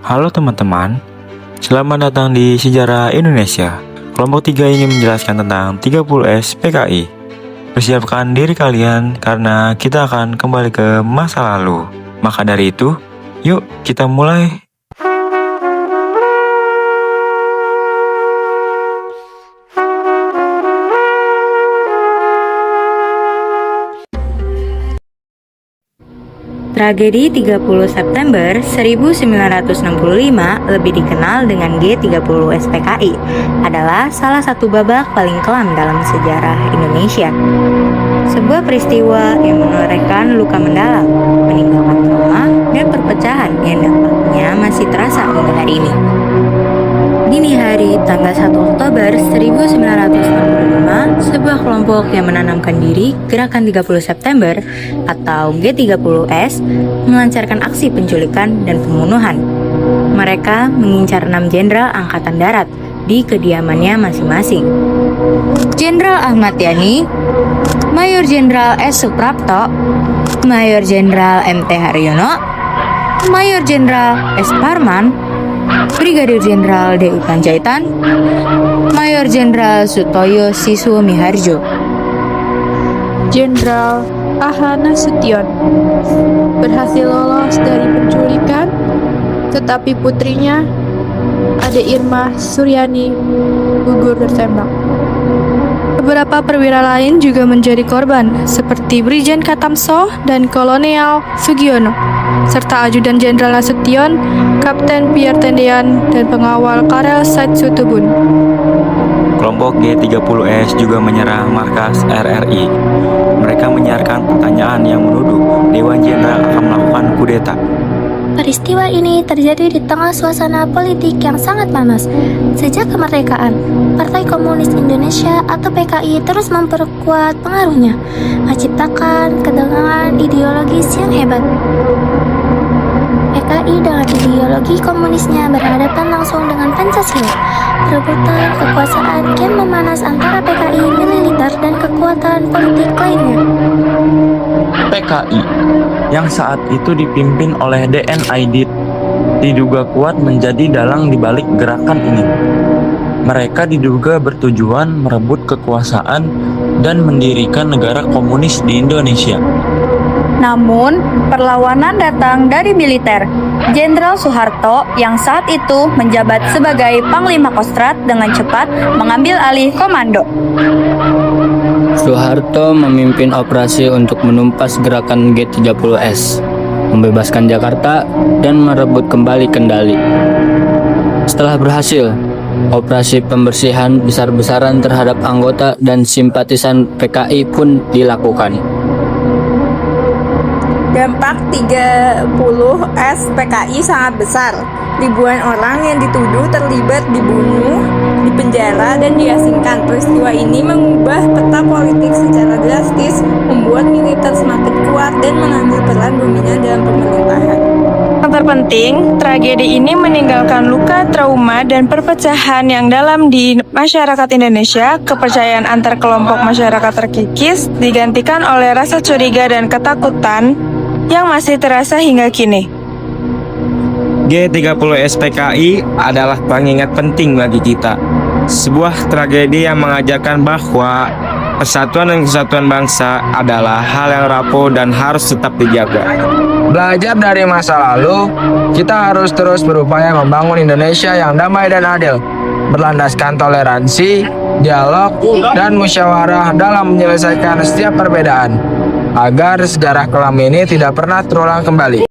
Halo teman-teman, selamat datang di Sejarah Indonesia. Kelompok 3 ingin menjelaskan tentang 30S PKI. Persiapkan diri kalian karena kita akan kembali ke masa lalu. Maka dari itu, yuk kita mulai. Tragedi 30 September 1965, lebih dikenal dengan G30 SPKI, adalah salah satu babak paling kelam dalam sejarah Indonesia. Sebuah peristiwa yang menorehkan luka mendalam, meninggalkan trauma dan perpecahan yang dampaknya masih terasa hingga hari ini. Dini hari tanggal 1 Oktober 1965, sebuah kelompok yang menanamkan diri Gerakan 30 September atau G30S melancarkan aksi penculikan dan pembunuhan. Mereka mengincar 6 jenderal Angkatan Darat di kediamannya masing-masing. Jenderal Ahmad Yani, Mayor Jenderal S. Suprapto, Mayor Jenderal M.T. Haryono, Mayor Jenderal S. Parman, Brigadir Jenderal D.U. Panjaitan, Mayor Jenderal Sutoyo Siswo Miharjo. Jenderal A.H. Nasution berhasil lolos dari penculikan, tetapi putrinya, Ade Irma Suryani, gugur tertembak. Beberapa perwira lain juga menjadi korban, seperti Brigjen Katamso dan Kolonel Sugiono, serta Ajudan Jenderal Nasution, Kapten Pierre Tendean, dan pengawal Karel Said Sutubun. Kelompok G30S juga menyerang markas RRI. Mereka menyiarkan pertanyaan yang menuduh Dewan Jenderal akan melakukan kudeta. Peristiwa ini terjadi di tengah suasana politik yang sangat panas. Sejak kemerdekaan, Partai Komunis Indonesia atau PKI terus memperkuat pengaruhnya, menciptakan ketegangan ideologis yang hebat. PKI dengan ideologi komunisnya berhadapan langsung dengan Pancasila. Perebutan kekuasaan kian memanas antara PKI militer dan kekuatan politik lainnya. PKI yang saat itu dipimpin oleh DN Aidit diduga kuat menjadi dalang dibalik gerakan ini. Mereka diduga bertujuan merebut kekuasaan dan mendirikan negara komunis di Indonesia. Namun, perlawanan datang dari militer. Jenderal Soeharto yang saat itu menjabat sebagai Panglima Kostrad dengan cepat mengambil alih komando. Soeharto memimpin operasi untuk menumpas gerakan G30S, membebaskan Jakarta, dan merebut kembali kendali. Setelah berhasil, operasi pembersihan besar-besaran terhadap anggota dan simpatisan PKI pun dilakukan. Dampak 30S PKI sangat besar. Ribuan orang yang dituduh terlibat dibunuh, dipenjara, dan diasingkan. Peristiwa ini mengubah peta politik secara drastis, membuat militer semakin kuat dan mengambil peran dominan dalam pemerintahan. Yang terpenting, tragedi ini meninggalkan luka, trauma, dan perpecahan yang dalam di masyarakat Indonesia. Kepercayaan antar kelompok masyarakat terkikis, digantikan oleh rasa curiga dan ketakutan yang masih terasa hingga kini. G30 SPKI adalah pengingat penting bagi kita. Sebuah tragedi yang mengajarkan bahwa persatuan dan kesatuan bangsa adalah hal yang rapuh dan harus tetap dijaga. Belajar dari masa lalu, kita harus terus berupaya membangun Indonesia yang damai dan adil, berlandaskan toleransi, dialog, dan musyawarah dalam menyelesaikan setiap perbedaan, agar sejarah kelam ini tidak pernah terulang kembali.